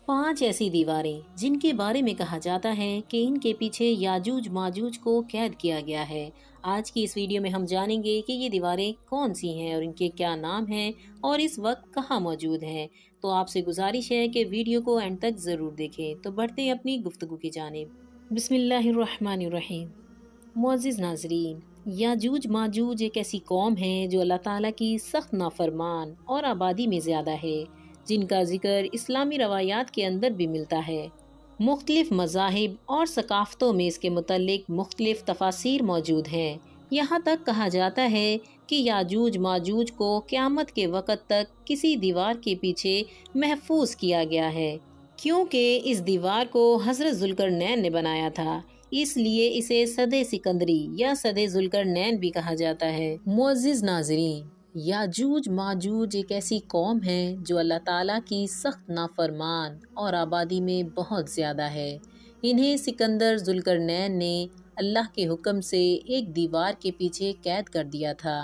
5 ऐसी दीवारें जिन के बारे में कहा जाता है कि इनके पीछे याजूज माजूज को कैद किया गया है। आज की इस वीडियो में हम जानेंगे कि ये दीवारें कौन सी हैं और इनके क्या नाम हैं और इस वक्त कहाँ मौजूद हैं। तो आपसे गुजारिश है कि वीडियो को एंड तक ज़रूर देखें। तो बढ़ते हैं अपनी गुफ्तगू की जानिब। बिस्मिल्लाहिर्रहमानिर्रहीम। मुअज़्ज़िज़ नाज़रीन, याजूज माजूज एक ऐसी कौम है जो अल्लाह ताला की सख्त नाफरमान और आबादी में ज़्यादा है, जिनका जिक्र इस्लामी रवायात के अंदर भी मिलता है। मुख्तलिफ मज़ाहिब और सकाफ़तों में इसके मुतल्लिक मुख्तलिफ तफासीर मौजूद हैं। यहाँ तक कहा जाता है कि याजूज माजूज को क़यामत के वक़्त तक किसी दीवार के पीछे महफूज किया गया है, क्योंकि इस दीवार को हज़रत ज़ुल्करनैन ने बनाया था। इसलिए इसे सदे सिकंदरी या सदे ज़ुल्करनैन भी कहा जाता है। मुअज़्ज़िज़ नाज़रीन, याजूज माजूज एक ऐसी कौम है जो अल्लाह ताला की सख्त नाफरमान और आबादी में बहुत ज़्यादा है। इन्हें सिकंदर ज़ुल्करनैन ने अल्लाह के हुक्म से एक दीवार के पीछे कैद कर दिया था।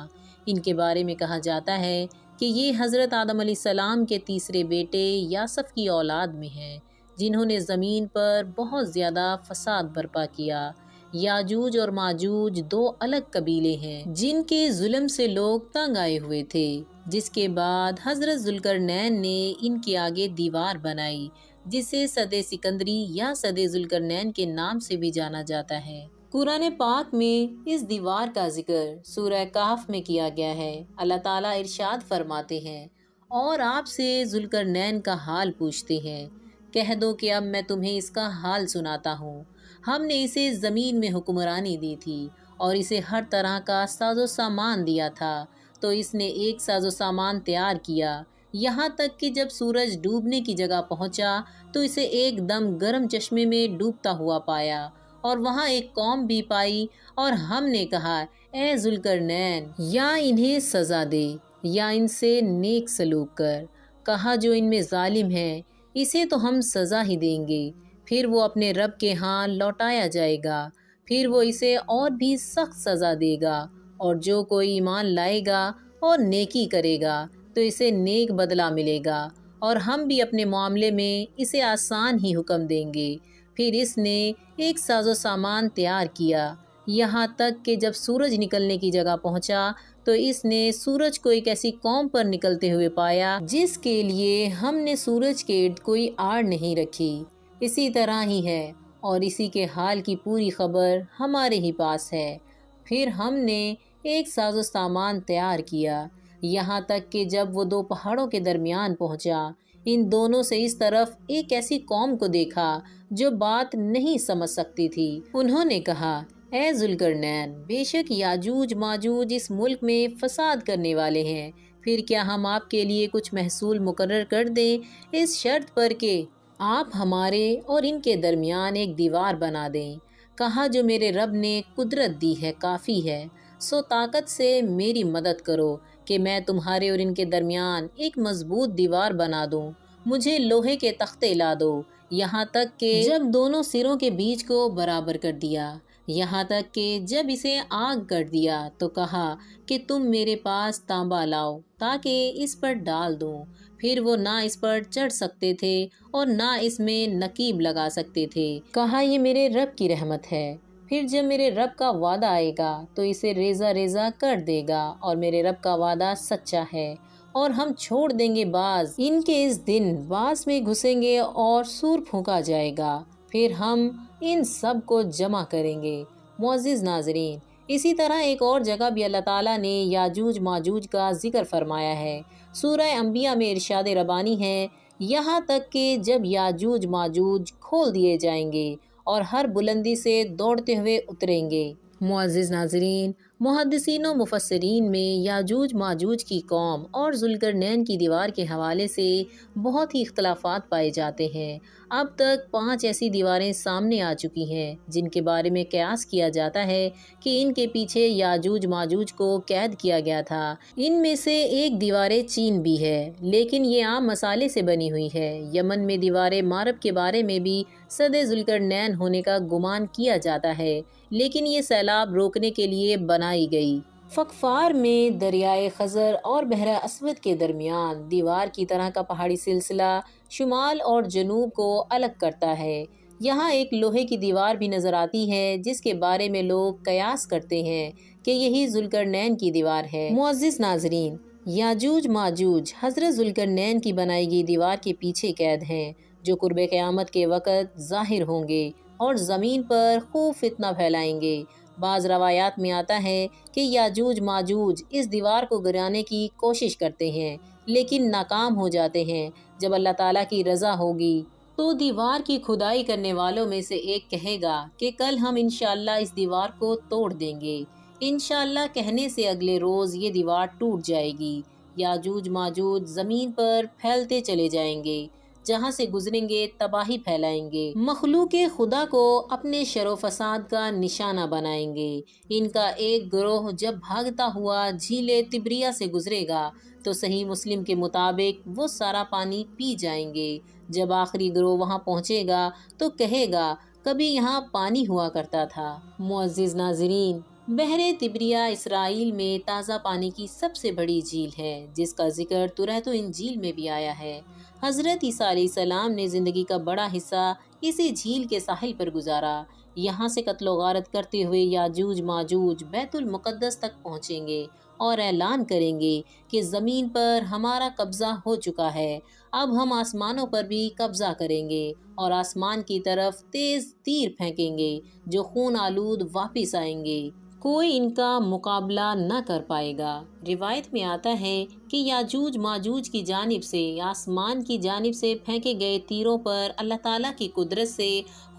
इनके बारे में कहा जाता है कि ये हज़रत आदम अलैहिस्सलाम के तीसरे बेटे यासफ की औलाद में हैं, जिन्होंने ज़मीन पर बहुत ज़्यादा फसाद बर्पा किया। याजूज और माजूज दो अलग कबीले हैं जिनके जुल्म से लोग तंग आए हुए थे, जिसके बाद हज़रत ज़ुल्करनैन ने इनके आगे दीवार बनाई, जिसे सदे सिकंदरी या सदे ज़ुल्करनैन के नाम से भी जाना जाता है। कुरान पाक में इस दीवार का जिक्र सूरह कहफ में किया गया है। अल्लाह ताला इरशाद फरमाते हैं, और आपसे ज़ुल्करनैन का हाल पूछते हैं, कह दो कि अब मैं तुम्हें इसका हाल सुनाता हूँ। हमने इसे ज़मीन में हुक्मरानी दी थी और इसे हर तरह का साजो सामान दिया था, तो इसने एक साजो सामान तैयार किया, यहाँ तक कि जब सूरज डूबने की जगह पहुँचा तो इसे एकदम गर्म चश्मे में डूबता हुआ पाया और वहाँ एक कौम भी पाई। और हमने कहा, ए ज़ुल्करनैन, या इन्हें सज़ा दे या इनसे नेक सलूक कर। कहा, जो इनमें जालिम है इसे तो हम सज़ा ही देंगे, फिर वो अपने रब के यहाँ लौटाया जाएगा, फिर वो इसे और भी सख्त सज़ा देगा। और जो कोई ईमान लाएगा और नेकी करेगा तो इसे नेक बदला मिलेगा, और हम भी अपने मामले में इसे आसान ही हुक्म देंगे। फिर इसने एक साजो सामान तैयार किया, यहाँ तक कि जब सूरज निकलने की जगह पहुँचा तो इसने सूरज को एक ऐसी कौम पर निकलते हुए पाया जिसके लिए हमने सूरज के इर्द कोई आड़ नहीं रखी। इसी तरह ही है और इसी के हाल की पूरी खबर हमारे ही पास है। फिर हमने एक साजो सामान तैयार किया, यहाँ तक कि जब वो दो पहाड़ों के दरमियान पहुँचा, इन दोनों से इस तरफ एक ऐसी कौम को देखा जो बात नहीं समझ सकती थी। उन्होंने कहा, ए ज़ुल्करनैन, बेशक याजूज माजूज इस मुल्क में फसाद करने वाले हैं, फिर क्या हम आपके लिए कुछ महसूल मुकर्रर कर दें, इस शर्त पर कि आप हमारे और इनके दरमियान एक दीवार बना दें। कहा, जो मेरे रब ने कुदरत दी है काफ़ी है, सो ताकत से मेरी मदद करो कि मैं तुम्हारे और इनके दरमियान एक मजबूत दीवार बना दूं। मुझे लोहे के तख्ते ला दो, यहाँ तक कि जब दोनों सिरों के बीच को बराबर कर दिया, यहाँ तक कि जब इसे आग कर दिया तो कहा कि तुम मेरे पास तांबा लाओ ताकि इस पर डाल दूं। फिर वो ना इस पर चढ़ सकते थे और ना इसमें नकीब लगा सकते थे। कहा, ये मेरे रब की रहमत है, फिर जब मेरे रब का वादा आएगा तो इसे रेजा रेजा कर देगा, और मेरे रब का वादा सच्चा है और हम छोड़ देंगे बाज। इनके इस दिन बाज में घुसेंगे और सूर फूंका जाएगा, फिर हम इन सब को जमा करेंगे। मुअज़्ज़िज़ नाज़रीन, इसी तरह एक और जगह भी अल्लाह ताला ने याजूज माजूज का जिक्र फरमाया है। सूरह अंबिया में इरशाद रबानी है, यहाँ तक कि जब याजूज माजूज खोल दिए जाएंगे और हर बुलंदी से दौड़ते हुए उतरेंगे। मुअज़्ज़िज़ नाज़रीन, मुहद्दिसीन व मुफस्सिरीन में याजूज माजूज की कौम और ज़ुल्करनैन की दीवार के हवाले से बहुत ही इख्तलाफात पाए जाते हैं। अब तक 5 ऐसी दीवारें सामने आ चुकी हैं जिनके बारे में कयास किया जाता है कि इनके पीछे याजूज माजूज को कैद किया गया था। इनमें से एक दीवारें चीन भी है, लेकिन ये आम मसाले से बनी हुई है। यमन में दीवारें मारब के बारे में भी सदे ज़ुल्करनैन होने का गुमान किया जाता है, लेकिन ये सैलाब रोकने के लिए बनाई गई। फ़ग़फ़ार में दरियाए खज़र और बहरा अस्वद के दरमियान दीवार की तरह का पहाड़ी सिलसिला شمال اور جنوب کو الگ کرتا ہے۔ یہاں ایک لوہے کی دیوار بھی نظر آتی ہے جس کے بارے میں لوگ قیاس کرتے ہیں کہ یہی ذوالقرنین کی دیوار ہے۔ معزز ناظرین، یاجوج ماجوج حضرت ذوالقرنین کی بنائی گئی دیوار کے پیچھے قید ہیں، جو قرب قیامت کے وقت ظاہر ہوں گے اور زمین پر خوب فتنہ پھیلائیں گے۔ بعض روایات میں آتا ہے کہ یاجوج ماجوج اس دیوار کو گرانے کی کوشش کرتے ہیں لیکن ناکام ہو جاتے ہیں۔ جب اللہ تعالیٰ کی رضا ہوگی تو دیوار کی کھدائی کرنے والوں میں سے ایک کہے گا کہ کل ہم انشاءاللہ اس دیوار کو توڑ دیں گے۔ انشاءاللہ کہنے سے اگلے روز یہ دیوار ٹوٹ جائے گی۔ یاجوج ماجوج زمین پر پھیلتے چلے جائیں گے، جہاں سے گزریں گے تباہی پھیلائیں گے، مخلوق خدا کو اپنے شر و فساد کا نشانہ بنائیں گے۔ ان کا ایک گروہ جب بھاگتا ہوا جھیل تبریہ سے گزرے گا تو صحیح مسلم کے مطابق وہ سارا پانی پی جائیں گے۔ جب آخری گروہ وہاں پہنچے گا تو کہے گا کبھی یہاں پانی ہوا کرتا تھا۔ معزز ناظرین، بحر تبریہ اسرائیل میں تازہ پانی کی سب سے بڑی جھیل ہے، جس کا ذکر تورات و انجیل میں بھی آیا ہے۔ حضرت عیسیٰ علیہ السلام نے زندگی کا بڑا حصہ اسی جھیل کے ساحل پر گزارا۔ یہاں سے قتل و غارت کرتے ہوئے یاجوج ماجوج بیت المقدس تک پہنچیں گے اور اعلان کریں گے کہ زمین پر ہمارا قبضہ ہو چکا ہے، اب ہم آسمانوں پر بھی قبضہ کریں گے اور آسمان کی طرف تیز تیر پھینکیں گے جو خون آلود واپس آئیں گے، کوئی ان کا مقابلہ نہ کر پائے گا۔ روایت میں آتا ہے کہ یاجوج ماجوج کی جانب سے آسمان کی جانب سے پھینکے گئے تیروں پر اللہ تعالیٰ کی قدرت سے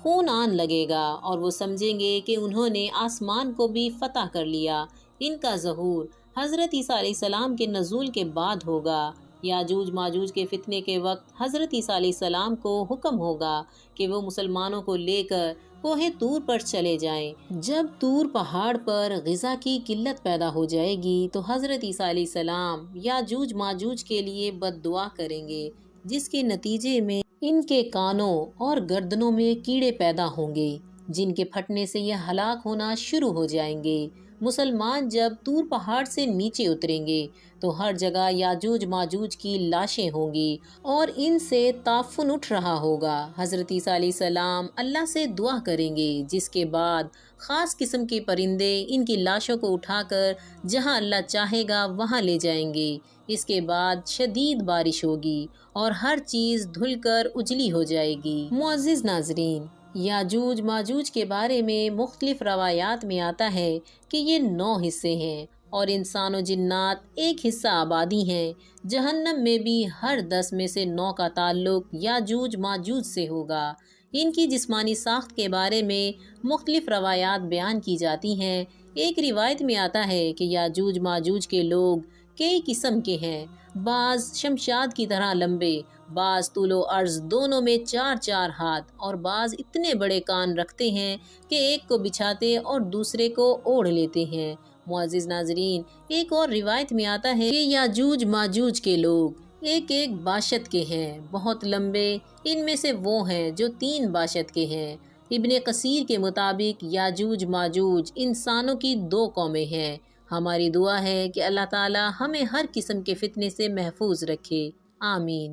خون آن لگے گا اور وہ سمجھیں گے کہ انہوں نے آسمان کو بھی فتح کر لیا۔ ان کا ظہور حضرت عیسیٰ علیہ السلام کے نزول کے بعد ہوگا۔ یاجوج ماجوج کے فتنے کے وقت حضرت عیسیٰ علیہ السلام کو حکم ہوگا کہ وہ مسلمانوں کو لے کر کوہ طور پر چلے جائیں۔ جب طور پہاڑ پر غذا کی قلت پیدا ہو جائے گی تو حضرت عیسیٰ علیہ السلام یاجوج ماجوج کے لیے بد دعا کریں گے، جس کے نتیجے میں ان کے کانوں اور گردنوں میں کیڑے پیدا ہوں گے، جن کے پھٹنے سے یہ ہلاک ہونا شروع ہو جائیں گے۔ مسلمان جب طور پہاڑ سے نیچے اتریں گے تو ہر جگہ یاجوج ماجوج کی لاشیں ہوں گی اور ان سے تعفن اٹھ رہا ہوگا۔ حضرت عیسیٰ علیہ السلام اللہ سے دعا کریں گے، جس کے بعد خاص قسم کے پرندے ان کی لاشوں کو اٹھا کر جہاں اللہ چاہے گا وہاں لے جائیں گے۔ اس کے بعد شدید بارش ہوگی اور ہر چیز دھل کر اجلی ہو جائے گی۔ معزز ناظرین، یاجوج ماجوج کے بارے میں مختلف روایات میں آتا ہے کہ یہ 9 حصے ہیں اور انسان و جنات ایک حصہ آبادی ہیں۔ جہنم میں بھی ہر 10 میں سے 9 کا تعلق یاجوج ماجوج سے ہوگا۔ ان کی جسمانی ساخت کے بارے میں مختلف روایات بیان کی جاتی ہیں۔ ایک روایت میں آتا ہے کہ یاجوج ماجوج کے لوگ کئی قسم کے ہیں، بعض شمشاد کی طرح لمبے، بعض طول و عرض دونوں میں 4 ہاتھ، اور بعض اتنے بڑے کان رکھتے ہیں کہ ایک کو بچھاتے اور دوسرے کو اوڑھ لیتے ہیں۔ معزز ناظرین، ایک اور روایت میں آتا ہے کہ یاجوج ماجوج کے لوگ ایک باشت کے ہیں، بہت لمبے، ان میں سے وہ ہیں جو 3 باشت کے ہیں۔ ابن کثیر کے مطابق یاجوج ماجوج انسانوں کی 2 قومیں ہیں۔ ہماری دعا ہے کہ اللہ تعالی ہمیں ہر قسم کے فتنے سے محفوظ رکھے، آمین۔